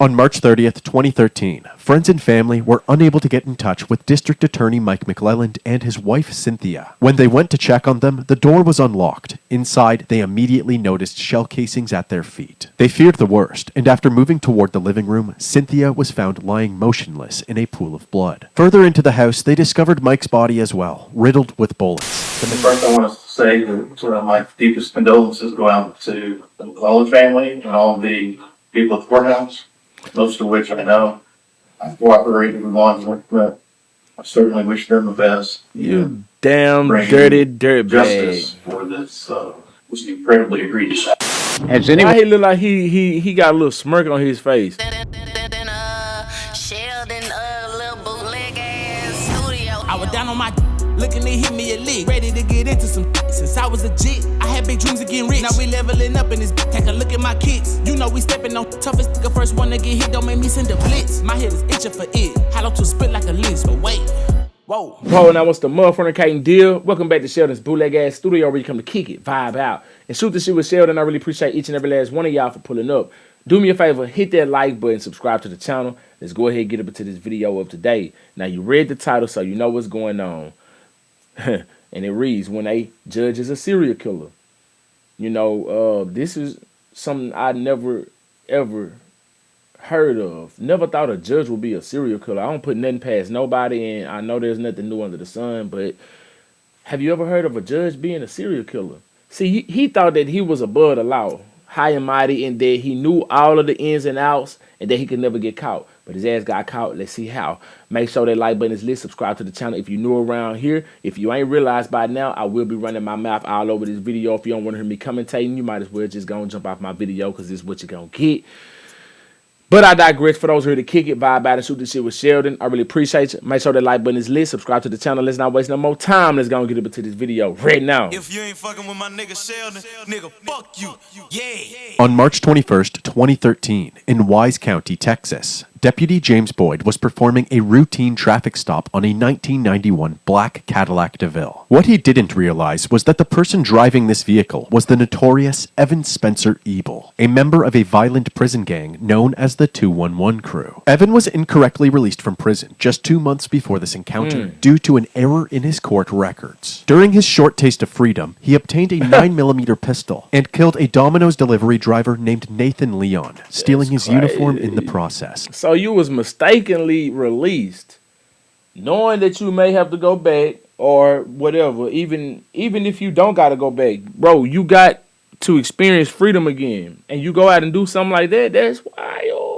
On March 30th, 2013, friends and family were unable to get in touch with District Attorney Mike McClelland and his wife Cynthia. When they went to check on them, the door was unlocked. Inside, they immediately noticed shell casings at their feet. They feared the worst, and after moving toward the living room, Cynthia was found lying motionless in a pool of blood. Further into the house, they discovered Mike's body as well, riddled with bullets. First, I want to say that my deepest condolences go out to the McClelland family and all the people at the courthouse, most of which I know. I cooperate with everyone, but I certainly wish them the best. You damn dirty dirtbag. Justice for this was incredibly egregious. Has anyone? Why he look like he got a little smirk on his face? I was down on my looking to hit me a lick, ready to get into some since I was a jit. I had big dreams of getting rich. Now we leveling up in this. Take a look at my kicks. You know we stepping on toughest nigga. First one to get hit, don't make me send a blitz. My head is itching for it. Hollow to spit like a list, but wait. Whoa. Whoa, now what's the motherfucking deal? Welcome back to Sheldon's bootleg ass studio where you come to kick it, vibe out, and shoot the shit with Sheldon. I really appreciate each and every last one of y'all for pulling up. Do me a favor, hit that like button, subscribe to the channel. Let's go ahead and get up into this video of today. Now you read the title, so you know what's going on. And it reads, when a judge is a serial killer. You know, this is something I never, ever heard of. Never thought a judge would be a serial killer. I don't put nothing past nobody, and I know there's nothing new under the sun, but have you ever heard of a judge being a serial killer? See, he thought that he was above the law, high and mighty, and that he knew all of the ins and outs, and that he could never get caught. But his ass got caught. Let's see how. Make sure that like button is lit. Subscribe to the channel if you're new around here. If you ain't realized by now, I will be running my mouth all over this video. If you don't want to hear me commentating, you might as well just go and jump off my video because this is what you're going to get. But I digress. For those who are here to kick it, vibe out, and shoot this shit with Sheldon, I really appreciate you. Make sure that like button is lit. Subscribe to the channel. Let's not waste no more time. Let's go and get up into this video right now. If you ain't fucking with my nigga Sheldon, nigga, fuck you. Yeah. On March 21st, 2013, in Wise County, Texas, Deputy James Boyd was performing a routine traffic stop on a 1991 black Cadillac DeVille. What he didn't realize was that the person driving this vehicle was the notorious Evan Spencer Ebel, a member of a violent prison gang known as the 211 Crew. Evan was incorrectly released from prison just 2 months before this encounter due to an error in his court records. During his short taste of freedom, he obtained a 9mm pistol and killed a Domino's delivery driver named Nathan Leon, stealing his uniform in the process. So you was mistakenly released, knowing that you may have to go back or whatever. Even if you don't got to go back, bro, you got to experience freedom again, and you go out and do something like that. That's wild.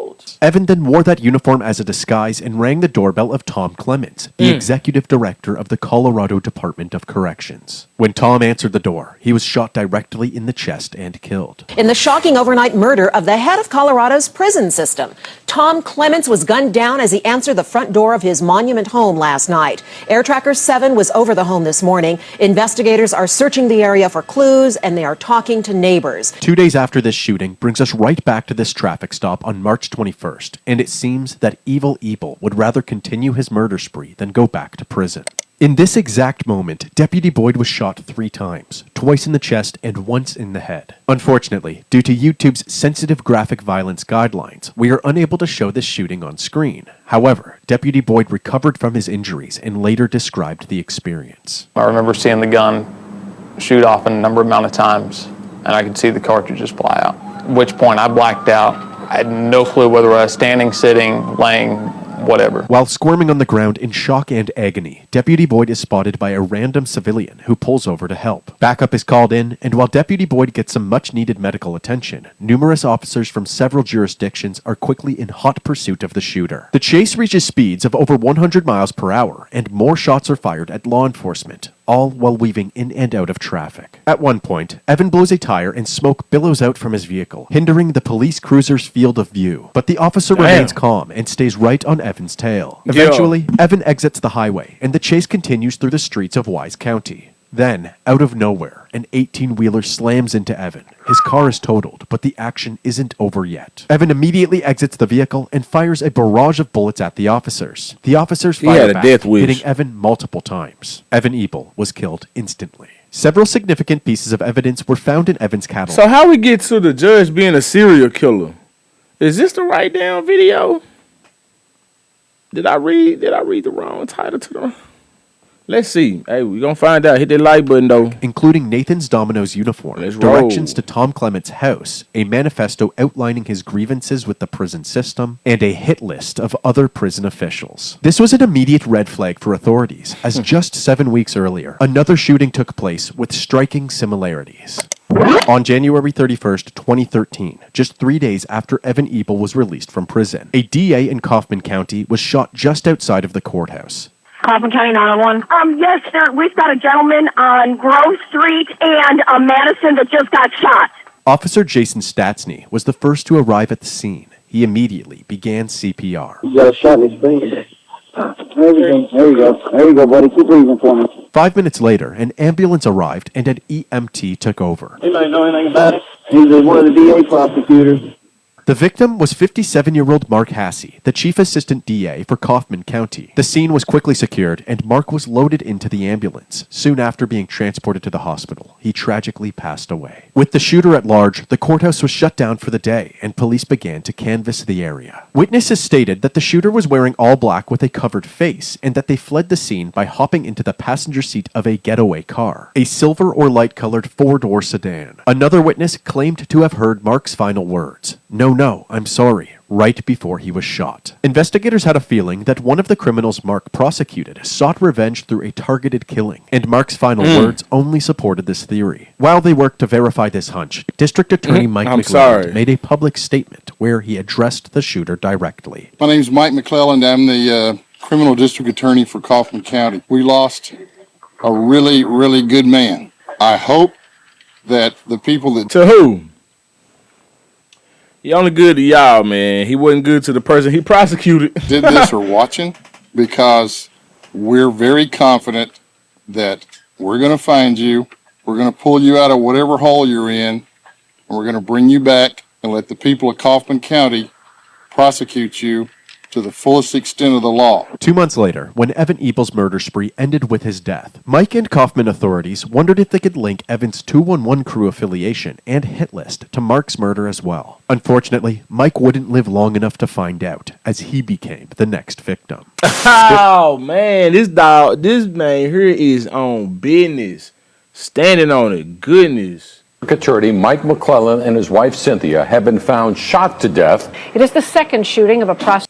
Evan then wore that uniform as a disguise and rang the doorbell of Tom Clements, the executive director of the Colorado Department of Corrections. When Tom answered the door, he was shot directly in the chest and killed. In the shocking overnight murder of the head of Colorado's prison system, Tom Clements was gunned down as he answered the front door of his Monument home last night. Air Tracker 7 was over the home this morning. Investigators are searching the area for clues, and they are talking to neighbors. 2 days after this shooting brings us right back to this traffic stop on March 21st, and it seems that Evil Ebel would rather continue his murder spree than go back to prison. In this exact moment, Deputy Boyd was shot 3 times, twice in the chest and once in the head. Unfortunately, due to YouTube's sensitive graphic violence guidelines, we are unable to show this shooting on screen. However, Deputy Boyd recovered from his injuries and later described the experience. I remember seeing the gun shoot off a number amount of times, and I could see the cartridges fly out, at which point I blacked out. I had no clue whether I was standing, sitting, laying, whatever. While squirming on the ground in shock and agony, Deputy Boyd is spotted by a random civilian who pulls over to help. Backup is called in, and while Deputy Boyd gets some much-needed medical attention, numerous officers from several jurisdictions are quickly in hot pursuit of the shooter. The chase reaches speeds of over 100 miles per hour, and more shots are fired at law enforcement, all while weaving in and out of traffic. At one point, Evan blows a tire and smoke billows out from his vehicle, hindering the police cruiser's field of view. But the officer remains calm and stays right on Evan's tail. Eventually, Evan exits the highway, and the chase continues through the streets of Wise County. Then, out of nowhere, an 18-wheeler slams into Evan. His car is totaled, but the action isn't over yet. Evan immediately exits the vehicle and fires a barrage of bullets at the officers. The officers fire back, hitting Evan multiple times. Evan Ebel was killed instantly. Several significant pieces of evidence were found in Evan's Cadillac. So how we get to the judge being a serial killer? Is this the right damn video? Did I read the wrong title to them? Let's see. Hey, we gonna find out. Hit that like button though. Including Nathan's Domino's uniform, Let's directions roll. to Tom Clement's house, a manifesto outlining his grievances with the prison system, and a hit list of other prison officials. This was an immediate red flag for authorities, as just 7 weeks earlier, another shooting took place with striking similarities. On January 31st, 2013, just 3 days after Evan Ebel was released from prison, a DA in Kaufman County was shot just outside of the courthouse. Kaufman County 911. Yes, sir. We've got a gentleman on Grove Street and Madison that just got shot. Officer Jason Statsny was the first to arrive at the scene. He immediately began CPR. He's got a shot in his face. There you go, buddy. Keep breathing for me. 5 minutes later, an ambulance arrived and an EMT took over. Anybody know anything about it? He's one of the DA prosecutors. The victim was 57-year-old Mark Hassey, the chief assistant DA for Kaufman County. The scene was quickly secured, and Mark was loaded into the ambulance. Soon after being transported to the hospital, he tragically passed away. With the shooter at large, the courthouse was shut down for the day, and police began to canvass the area. Witnesses stated that the shooter was wearing all black with a covered face, and that they fled the scene by hopping into the passenger seat of a getaway car, a silver or light-colored four-door sedan. Another witness claimed to have heard Mark's final words, "No, I'm sorry," right before he was shot. Investigators had a feeling that one of the criminals Mark prosecuted sought revenge through a targeted killing, and Mark's final words only supported this theory. While they worked to verify this hunch, District Attorney Mike McClelland made a public statement where he addressed the shooter directly. My name's Mike McClelland. I'm the criminal district attorney for Kaufman County. We lost a really, really good man. I hope that the people that... To who? He only good to y'all, man. He wasn't good to the person he prosecuted. did this are watching, because we're very confident that we're going to find you, we're going to pull you out of whatever hole you're in, and we're going to bring you back and let the people of Kaufman County prosecute you to the fullest extent of the law. 2 months later, when Evan Ebel's murder spree ended with his death, Mike and Kaufman authorities wondered if they could link Evan's 211 crew affiliation and hit list to Mark's murder as well. Unfortunately, Mike wouldn't live long enough to find out, as he became the next victim. Oh, man, this man here is on business. Standing on it. Goodness. Attorney Mike McClelland and his wife Cynthia have been found shot to death. It is the second shooting of a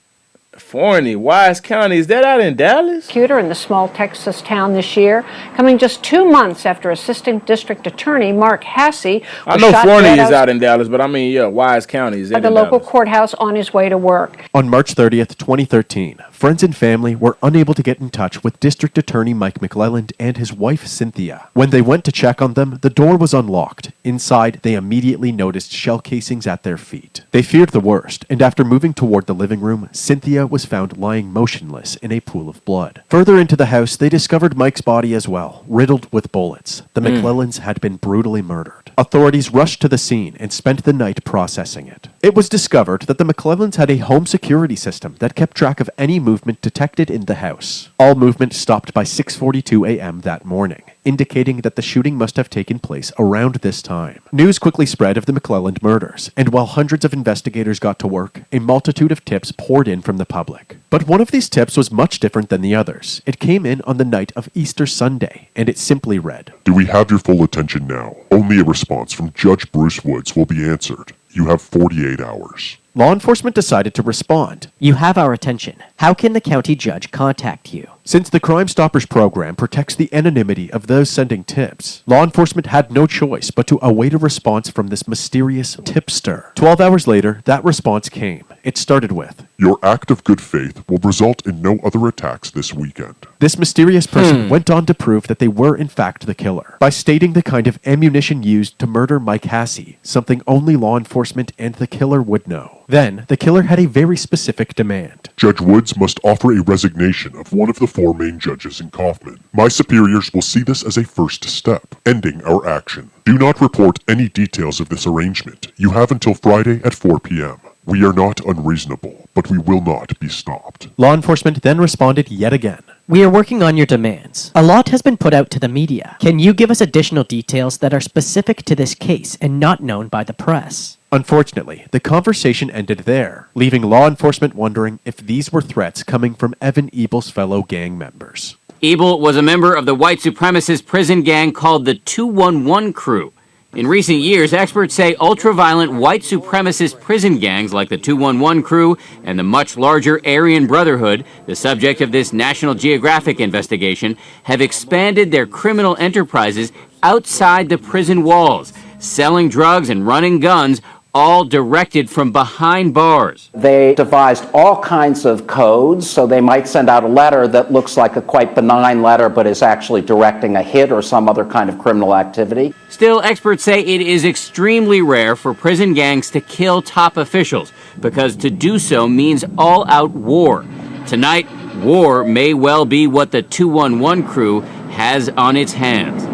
Forney, Wise County, is that out in Dallas? prosecutor in the small Texas town this year, coming just 2 months after Assistant District Attorney Mark Hassey I was know shot Forney dead is out in Dallas, but I mean, yeah, Wise County is at in the local Dallas. courthouse on his way to work. On March 30th, 2013, friends and family were unable to get in touch with District Attorney Mike McClelland and his wife Cynthia. When they went to check on them, the door was unlocked. Inside, they immediately noticed shell casings at their feet. They feared the worst, and after moving toward the living room, Cynthia was found lying motionless in a pool of blood. Further into the house, they discovered Mike's body as well, riddled with bullets. The McClellands had been brutally murdered. Authorities rushed to the scene and spent the night processing it. It was discovered that the McClellands had a home security system that kept track of any movement detected in the house. All movement stopped by 6:42 a.m. that morning, indicating that the shooting must have taken place around this time. News quickly spread of the McClelland murders, and while hundreds of investigators got to work, a multitude of tips poured in from the public. But one of these tips was much different than the others. It came in on the night of Easter Sunday, and it simply read, "Do we have your full attention now? Only a response from Judge Bruce Woods will be answered. You have 48 hours. Law enforcement decided to respond. You have our attention. How can the county judge contact you? Since the Crime Stoppers program protects the anonymity of those sending tips, law enforcement had no choice but to await a response from this mysterious tipster. 12 hours later, that response came. It started with, Your act of good faith will result in no other attacks this weekend." This mysterious person went on to prove that they were in fact the killer, by stating the kind of ammunition used to murder Mike Hassey, something only law enforcement and the killer would know. Then, the killer had a very specific demand. Judge Woods must offer a resignation of one of the 4 main judges in Kaufman. My superiors will see this as a first step, ending our action. Do not report any details of this arrangement. You have until Friday at 4 p.m. We are not unreasonable, but we will not be stopped. Law enforcement then responded yet again. We are working on your demands. A lot has been put out to the media. Can you give us additional details that are specific to this case and not known by the press? Unfortunately, the conversation ended there, leaving law enforcement wondering if these were threats coming from Evan Ebel's fellow gang members. Ebel was a member of the white supremacist prison gang called the 211 Crew. In recent years, experts say ultra-violent white supremacist prison gangs like the 211 Crew and the much larger Aryan Brotherhood, the subject of this National Geographic investigation, have expanded their criminal enterprises outside the prison walls, selling drugs and running guns, all directed from behind bars. They devised all kinds of codes, so they might send out a letter that looks like a quite benign letter but is actually directing a hit or some other kind of criminal activity. Still, experts say it is extremely rare for prison gangs to kill top officials, because to do so means all-out war. Tonight, war may well be what the 211 Crew has on its hands.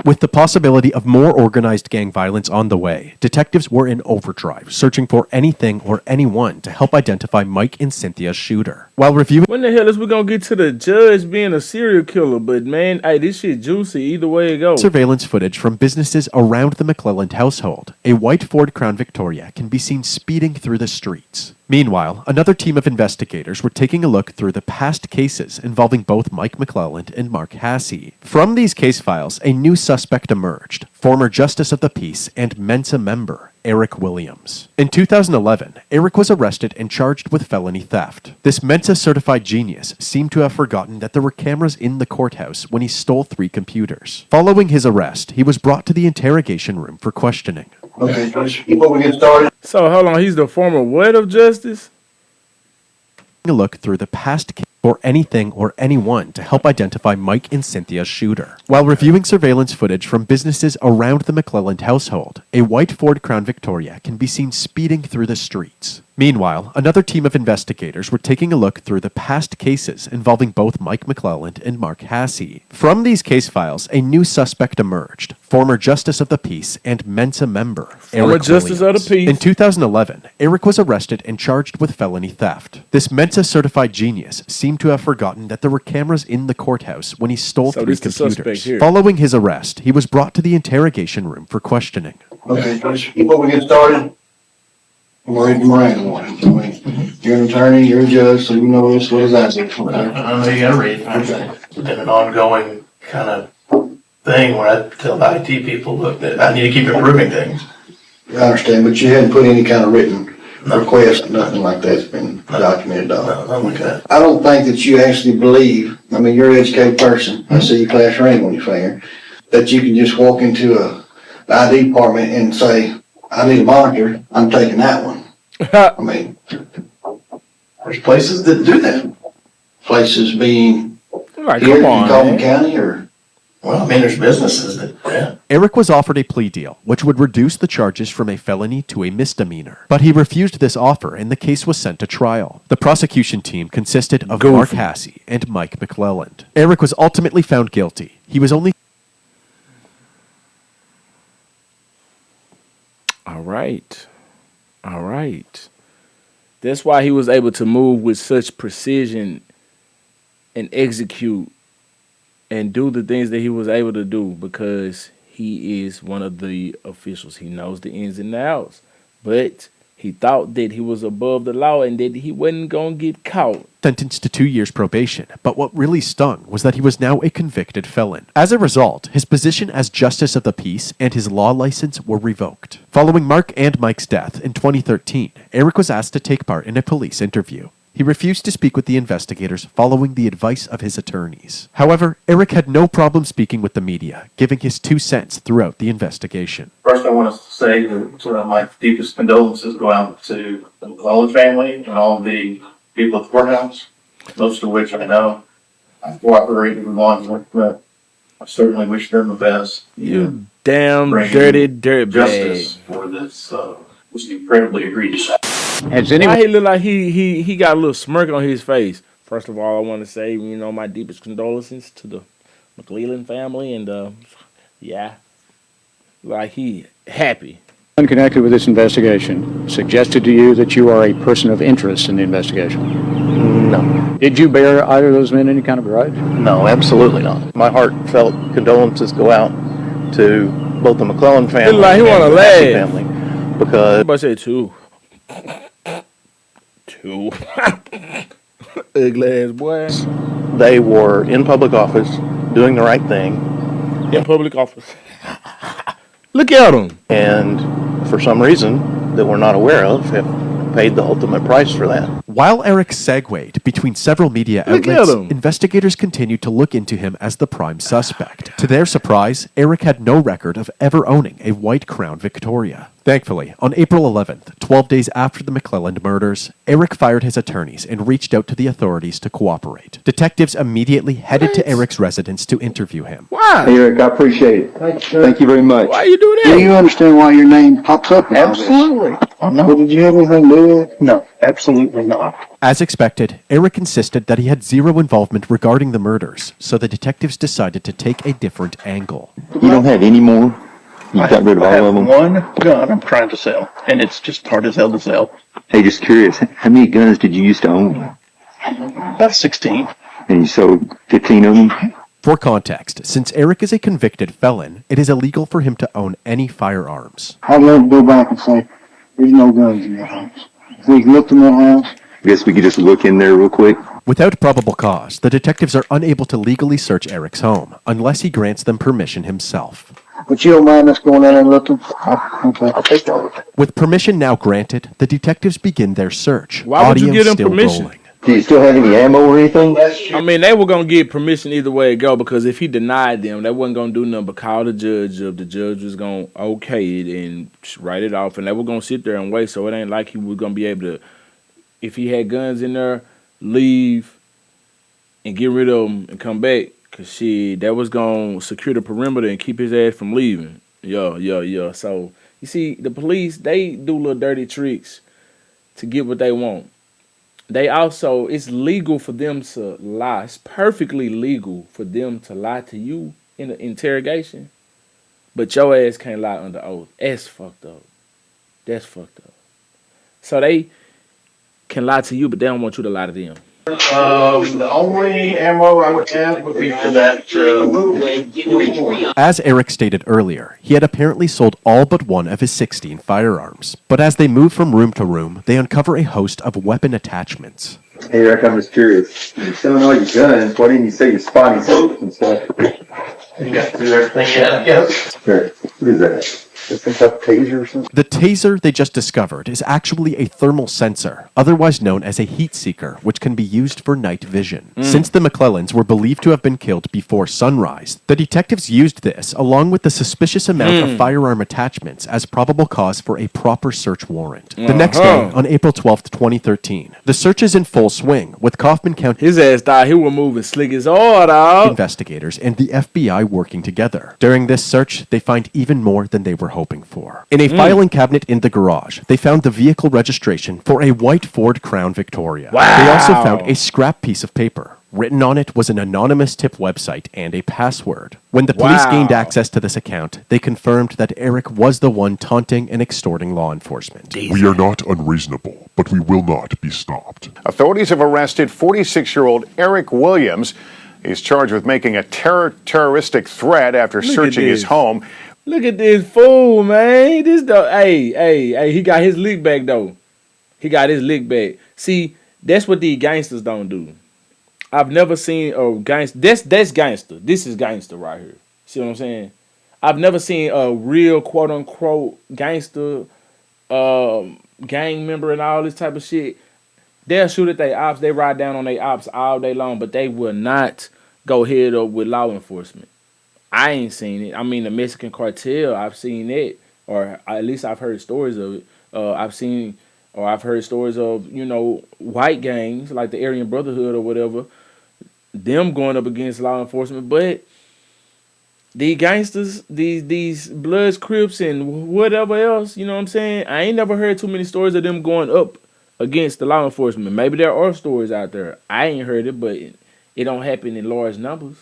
With the possibility of more organized gang violence on the way, detectives were in overdrive, searching for anything or anyone to help identify Mike and Cynthia's shooter. While reviewing... When the hell is we gonna get to the judge being a serial killer? But man, hey, this shit juicy either way it goes. Surveillance footage from businesses around the McClelland household, a white Ford Crown Victoria can be seen speeding through the streets. Meanwhile, another team of investigators were taking a look through the past cases involving both Mike McClelland and Mark Hasse. From these case files, a new suspect emerged, former Justice of the Peace and Mensa member, Eric Williams. In 2011, Eric was arrested and charged with felony theft. This Mensa-certified genius seemed to have forgotten that there were cameras in the courthouse when he stole 3 computers. Following his arrest, he was brought to the interrogation room for questioning. Okay, before we get started. So hold on, he's the former what of justice? A look through the past case for anything or anyone to help identify Mike and Cynthia's shooter. While reviewing surveillance footage from businesses around the McClelland household, a white Ford Crown Victoria can be seen speeding through the streets. Meanwhile, another team of investigators were taking a look through the past cases involving both Mike McClelland and Mark Hasse. From these case files, a new suspect emerged, former Justice of the Peace and Mensa member, Eric Justice Williams. of the Peace. In 2011, Eric was arrested and charged with felony theft. This Mensa-certified genius seemed to have forgotten that there were cameras in the courthouse when he stole 3 this the suspect computers. here. Following his arrest, he was brought to the interrogation room for questioning. Okay, before we get started, we're reading Miranda. You're an attorney, you're a judge, so you know this. What does that do? Okay. I know you gotta read. Okay. It's been an ongoing kind of thing where I tell the IT people, look, that I need to keep improving things. I understand, but you hadn't put any kind of written request, nothing like that's been documented on. No, nothing like that. I don't think that you actually believe, I mean, you're an educated person, I see your class ring on your finger, that you can just walk into the ID department and say, I need a monitor, I'm taking that one. I mean, there's places that do that. Places being Like, here come in on, Coleman man. County or, well, I mean, there's businesses that, yeah. Eric was offered a plea deal, which would reduce the charges from a felony to a misdemeanor. But he refused this offer and the case was sent to trial. The prosecution team consisted of Mark Hasse and Mike McClelland. Eric was ultimately found guilty. He was only... All right. All right. That's why he was able to move with such precision and execute and do the things that he was able to do, because he is one of the officials. He knows the ins and outs. But he thought that he was above the law and that he wasn't going to get caught. Sentenced to 2 years probation, but what really stung was that he was now a convicted felon. As a result, his position as Justice of the Peace and his law license were revoked. Following Mark and Mike's death in 2013, Eric was asked to take part in a police interview. He refused to speak with the investigators following the advice of his attorneys. However, Eric had no problem speaking with the media, giving his 2 cents throughout the investigation. First, I want to say that my deepest condolences go out to the McClelland family and all the people at the courthouse, most of which I know. I cooperated with law enforcement. I certainly wish them the best. You damn dirty dirtbag. Justice for this was incredibly egregious. Why he look like he got a little smirk on his face? First of all, I want to say, my deepest condolences to the McClelland family, and yeah, like he happy. Unconnected with this investigation, suggested to you that you are a person of interest in the investigation? No. Did you bear either of those men any kind of grudge? No, absolutely not. My heartfelt condolences go out to both the McClelland family Like he and wanna the Hasse laugh. family. because Everybody say two. Two. Ugly ass boy. they were in public office doing the right thing. In public office. Look at them. And for some reason that we're not aware of, have paid the ultimate price for that. While Eric segued between several media Look at outlets, him. investigators continued to look into him as the prime suspect. To their surprise, Eric had no record of ever owning a white Crown Victoria. Thankfully, on April 11th, 12 days after the McClelland murders, Eric fired his attorneys and reached out to the authorities to cooperate. Detectives immediately headed to Eric's residence to interview him. Why? Hey, Eric, I appreciate it. Thank you very much. Why you do that? Do you understand why your name pops up? Absolutely. Oh, no. Well, did you have anything to do with it? No, absolutely not. As expected, Eric insisted that he had zero involvement regarding the murders, so the detectives decided to take a different angle. You don't have any more? You got rid of I all of have them? one gun I'm trying to sell, and it's just hard as hell to sell. Hey, just curious, how many guns did you used to own? About 16. And you sold 15 of them? For context, since Eric is a convicted felon, it is illegal for him to own any firearms. I'd love to go back and say, there's no guns in your house. If we looked in that house, I guess we could just look in there real quick. Without probable cause, the detectives are unable to legally search Eric's home, unless he grants them permission himself. But you don't mind us going in there and looking? Okay. I'll take that. With permission now granted, the detectives begin their search. Why would you Audio give them still permission? rolling. Do you still have any ammo or anything? I mean, they were going to get permission either way it go, because if he denied them, they wasn't going to do nothing but call the judge up. The judge was going to okay it and write it off, and they were going to sit there and wait, so it ain't like he was going to be able to, if he had guns in there, leave and get rid of them and come back, because that was going to secure the perimeter and keep his ass from leaving. Yeah. So, you see, the police, they do little dirty tricks to get what they want. They also, it's legal for them to lie. It's perfectly legal for them to lie to you in an interrogation. But your ass can't lie under oath. That's fucked up. That's fucked up. So they can lie to you, but they don't want you to lie to them. The only ammo I would have would be for that. As Eric stated earlier, he had apparently sold all but one of his 16 firearms. But as they move from room to room, they uncover a host of weapon attachments. Hey, Eric, I'm just curious. You're selling all your guns. Why didn't you say your spotting scopes and stuff? You got to do everything you have, yes. Sure. What is that? Is this a taser or something? The taser they just discovered is actually a thermal sensor, otherwise known as a heat seeker, which can be used for night vision. Since the McClellans were believed to have been killed before sunrise, the detectives used this, along with the suspicious amount of firearm attachments, as probable cause for a proper search warrant. The next day, on April 12th, 2013, the search is in full swing, with Kaufman County His ass thought he was moving slick as all, dog. investigators and the FBI working together. During this search, they find even more than they were hoping for. In a filing cabinet in the garage, they found the vehicle registration for a white Ford Crown Victoria. Wow. They also found a scrap piece of paper. Written on it was an anonymous tip website and a password. When the police Wow. gained access to this account, they confirmed that Eric was the one taunting and extorting law enforcement. We are not unreasonable, but we will not be stopped. Authorities have arrested 46-year-old Eric Williams. He's charged with making a terroristic threat after Look at searching his this. home. Look at this fool, man. This dog, hey, he got his lick back, though. He got his lick back. See, that's what these gangsters don't do. I've never seen a gangster. That's gangster. This is gangster right here. See what I'm saying? I've never seen a real quote-unquote gangster, gang member and all this type of shit. They'll shoot at their ops. They ride down on their ops all day long, but they will not go head up with law enforcement. I ain't seen it. I mean, the Mexican cartel, I've seen it, or at least I've heard stories of it. I've heard stories of, white gangs like the Aryan Brotherhood or whatever, them going up against law enforcement. But these gangsters, these Bloods, Crips, and whatever else, you know what I'm saying? I ain't never heard too many stories of them going up against the law enforcement. Maybe there are stories out there. I ain't heard it, but it don't happen in large numbers.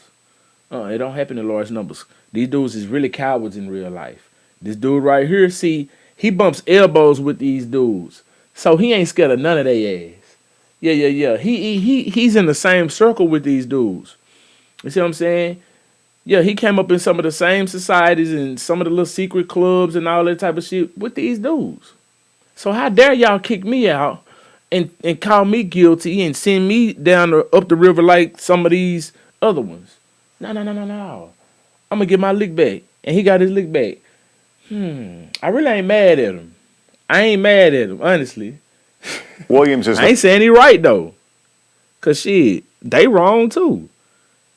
It don't happen in large numbers. These dudes is really cowards in real life. This dude right here, see, he bumps elbows with these dudes. So he ain't scared of none of their ass. Yeah. He's in the same circle with these dudes. You see what I'm saying? Yeah, he came up in some of the same societies and some of the little secret clubs and all that type of shit with these dudes. So how dare y'all kick me out and call me guilty and send me down up the river like some of these other ones? No. I'm gonna get my lick back. And he got his lick back. I really ain't mad at him. I ain't mad at him, honestly. Williams is I ain't saying he right though. Cause shit, they wrong too.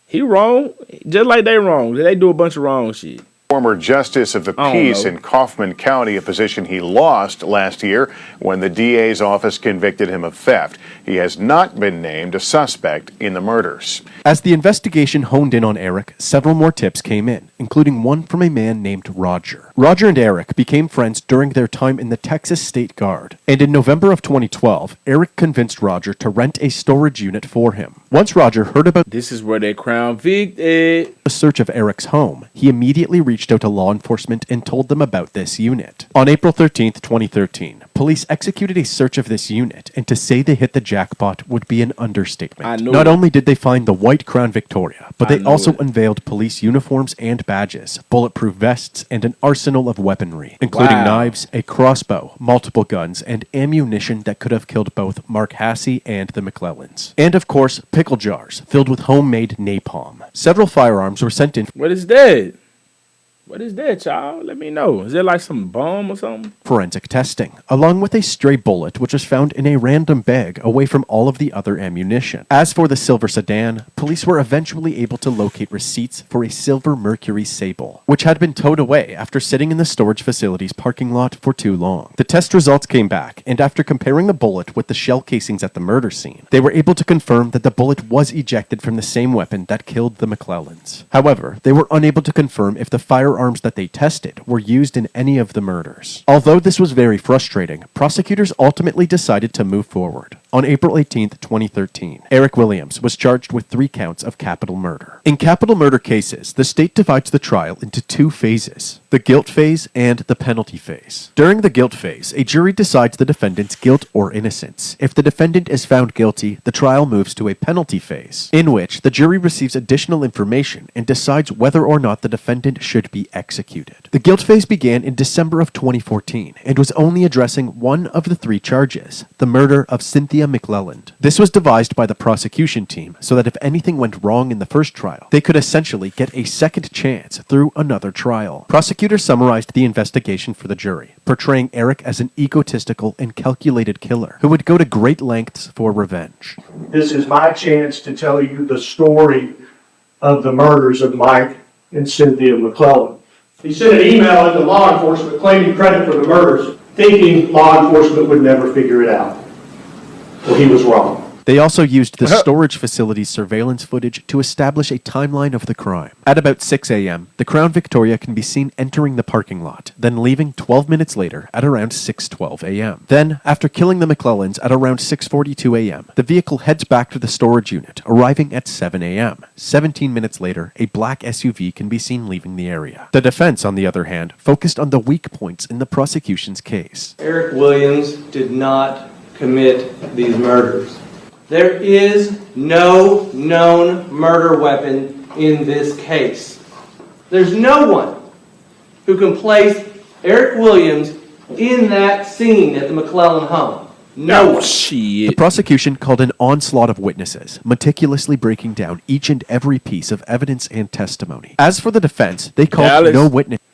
He wrong, just like they wrong. They do a bunch of wrong shit. former justice of the peace in Kaufman County, a position he lost last year when the DA's office convicted him of theft. He has not been named a suspect in the murders. As the investigation honed in on Eric, several more tips came in, including one from a man named Roger. Roger and Eric became friends during their time in the Texas State Guard, and in November of 2012, Eric convinced Roger to rent a storage unit for him. Once Roger heard about this is where they crown Vic the search of Eric's home, he immediately reached out to law enforcement and told them about this unit. On April 13th, 2013, police executed a search of this unit, and to say they hit the jackpot would be an understatement. Not only did they find the white Crown Victoria, but they also unveiled police uniforms and badges, bulletproof vests, and an arsenal of weaponry, including knives, a crossbow, multiple guns, and ammunition that could have killed both Mark Hasse and the McClellans. And of course, pickle jars filled with homemade napalm. Several firearms were sent in. What is that? What is that, y'all? Let me know. Is it like some bomb or something? Forensic testing, along with a stray bullet which was found in a random bag away from all of the other ammunition. As for the silver sedan, police were eventually able to locate receipts for a silver Mercury Sable, which had been towed away after sitting in the storage facility's parking lot for too long. The test results came back, and after comparing the bullet with the shell casings at the murder scene, they were able to confirm that the bullet was ejected from the same weapon that killed the McClellans. However, they were unable to confirm if the firearms that they tested were used in any of the murders. Although this was very frustrating, prosecutors ultimately decided to move forward. On April 18th, 2013, Eric Williams was charged with 3 counts of capital murder. In capital murder cases, the state divides the trial into 2 phases, the guilt phase and the penalty phase. During the guilt phase, a jury decides the defendant's guilt or innocence. If the defendant is found guilty, the trial moves to a penalty phase, in which the jury receives additional information and decides whether or not the defendant should be executed. The guilt phase began in December of 2014 and was only addressing one of the 3 charges, the murder of Cynthia McClelland. This was devised by the prosecution team so that if anything went wrong in the first trial, they could essentially get a second chance through another trial. Prosecutors summarized the investigation for the jury, portraying Eric as an egotistical and calculated killer who would go to great lengths for revenge. This is my chance to tell you the story of the murders of Mike and Cynthia McClelland. He sent an email to law enforcement claiming credit for the murders, thinking law enforcement would never figure it out. Well, he was wrong. They also used the storage facility's surveillance footage to establish a timeline of the crime. At about 6 a.m., the Crown Victoria can be seen entering the parking lot, then leaving 12 minutes later at around 6:12 a.m. Then, after killing the McClellans at around 6:42 a.m., the vehicle heads back to the storage unit, arriving at 7 a.m. 17 minutes later, a black SUV can be seen leaving the area. The defense, on the other hand, focused on the weak points in the prosecution's case. Eric Williams did not commit these murders. There is no known murder weapon in this case. There's no one who can place Eric Williams in that scene at the McClellan home. No one. The prosecution called an onslaught of witnesses, meticulously breaking down each and every piece of evidence and testimony. As for the defense, they called no witnesses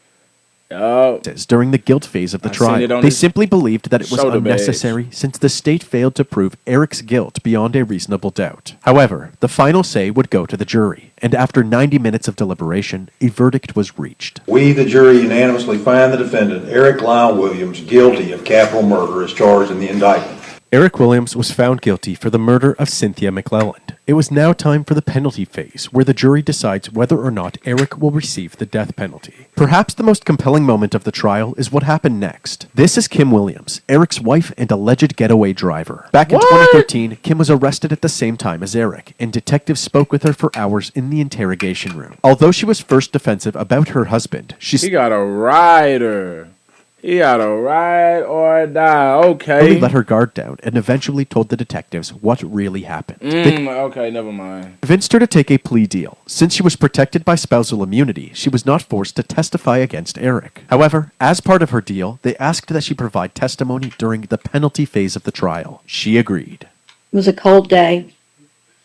during the guilt phase of the trial. They simply believed that it was unnecessary since the state failed to prove Eric's guilt beyond a reasonable doubt. However, the final say would go to the jury, and after 90 minutes of deliberation, a verdict was reached. We, the jury, unanimously find the defendant, Eric Lyle Williams, guilty of capital murder as charged in the indictment. Eric Williams was found guilty for the murder of Cynthia McClelland. It was now time for the penalty phase, where the jury decides whether or not Eric will receive the death penalty. Perhaps the most compelling moment of the trial is what happened next. This is Kim Williams, Eric's wife and alleged getaway driver. Back in 2013, Kim was arrested at the same time as Eric, and detectives spoke with her for hours in the interrogation room. Although she was first defensive about her husband, she got a rider. He oughta ride or die. Okay. Billy let her guard down and eventually told the detectives what really happened. Okay, never mind. Convinced her to take a plea deal. Since she was protected by spousal immunity, she was not forced to testify against Eric. However, as part of her deal, they asked that she provide testimony during the penalty phase of the trial. She agreed. It was a cold day,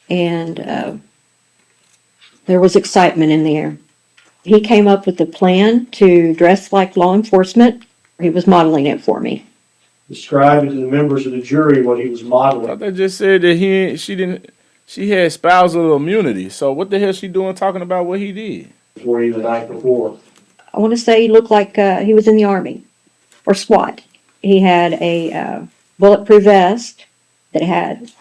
and there was excitement in the air. He came up with a plan to dress like law enforcement. He was modeling it for me. Describe to the members of the jury what he was I modeling. thought they just said that she had spousal immunity. So what the hell she doing talking about what he did? For you the night before. I want to say he looked like he was in the Army or SWAT. He had a bulletproof vest that had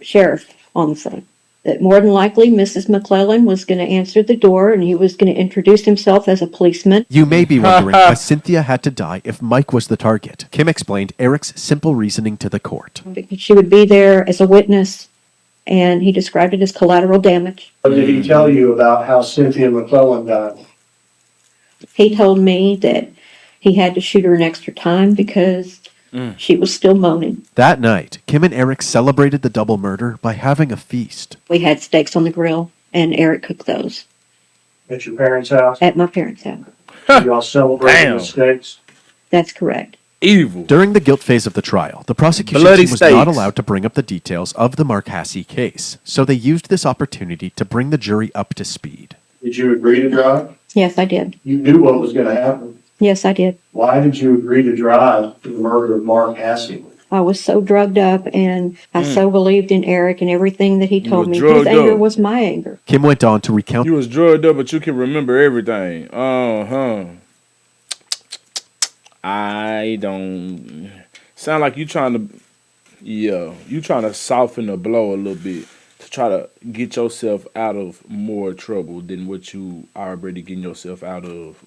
sheriff on the front. That more than likely Mrs. McClellan was going to answer the door and he was going to introduce himself as a policeman. You may be wondering why Cynthia had to die if Mike was the target. Kim explained Eric's simple reasoning to the court. She would be there as a witness, and he described it as collateral damage. What did he tell you about how Cynthia McClellan died? He told me that he had to shoot her an extra time because she was still moaning. That night, Kim and Eric celebrated the double murder by having a feast. We had steaks on the grill, and Eric cooked those. At your parents' house? At my parents' house. Y'all celebrated the steaks? That's correct. Evil. During the guilt phase of the trial, the prosecution Bloody team was steaks. not allowed to bring up the details of the Mark Hasse case, so they used this opportunity to bring the jury up to speed. Did you agree to drive? Yes, I did. You knew what was going to happen. Yes, I did. Why did you agree to drive to the murder of Mark Hasse? I was so drugged up, and I so believed in Eric and everything that he told were me. drugged His anger up. was my anger. Kim went on to recount. You was drugged up, but you can remember everything. I don't sound like you trying to soften the blow a little bit to try to get yourself out of more trouble than what you already getting yourself out of.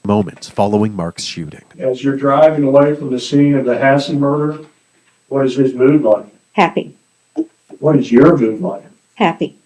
Moments following Mark's shooting. As you're driving away from the scene of the Hasse murder, what is his mood like? Happy. What is your mood like? Happy.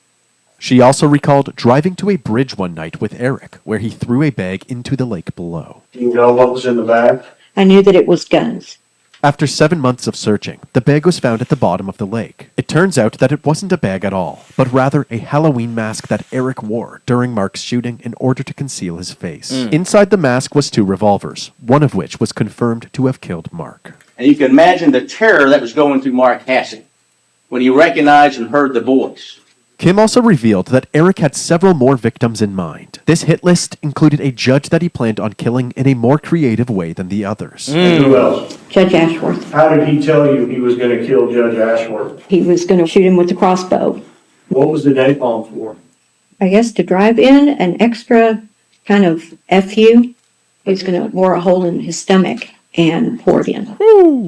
She also recalled driving to a bridge one night with Eric, where he threw a bag into the lake below. Do you know what was in the bag? I knew that it was guns. After 7 months of searching, the bag was found at the bottom of the lake. It turns out that it wasn't a bag at all, but rather a Halloween mask that Eric wore during Mark's shooting in order to conceal his face. Inside the mask was 2 revolvers, one of which was confirmed to have killed Mark. And you can imagine the terror that was going through Mark Hasse when he recognized and heard the voice. Kim also revealed that Eric had several more victims in mind. This hit list included a judge that he planned on killing in a more creative way than the others. And who else? Judge Ashworth. How did he tell you he was going to kill Judge Ashworth? He was going to shoot him with the crossbow. What was the napalm for? I guess to drive in an extra kind of FU. He's going to bore a hole in his stomach and pour it in.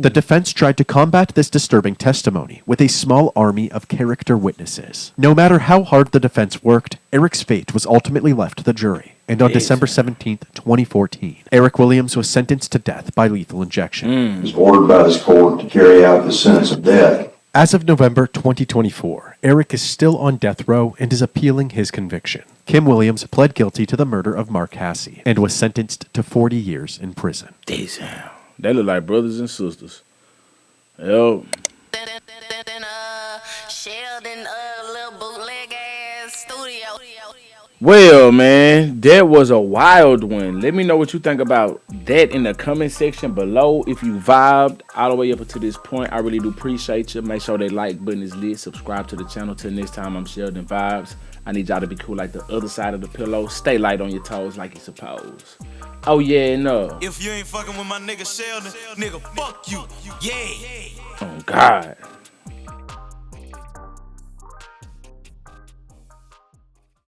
The defense tried to combat this disturbing testimony with a small army of character witnesses. No matter how hard the defense worked, Eric's fate was ultimately left to the jury. And on December 17th, 2014, Eric Williams was sentenced to death by lethal injection. He was ordered by this court to carry out the sentence of death. As of November 2024, Eric is still on death row and is appealing his conviction. Kim Williams pled guilty to the murder of Mark Hasse and was sentenced to 40 years in prison. Damn. They look like brothers and sisters. Yo. Well, man, that was a wild one. Let me know what you think about that in the comment section below. If you vibed all the way up to this point, I really do appreciate you. Make sure that like button is lit. Subscribe to the channel. Till next time, I'm SheldonVybez. I need y'all to be cool like the other side of the pillow. Stay light on your toes like you're supposed. Oh, yeah, no. If you ain't fucking with my nigga Sheldon, nigga, fuck you. Yeah. Oh, God.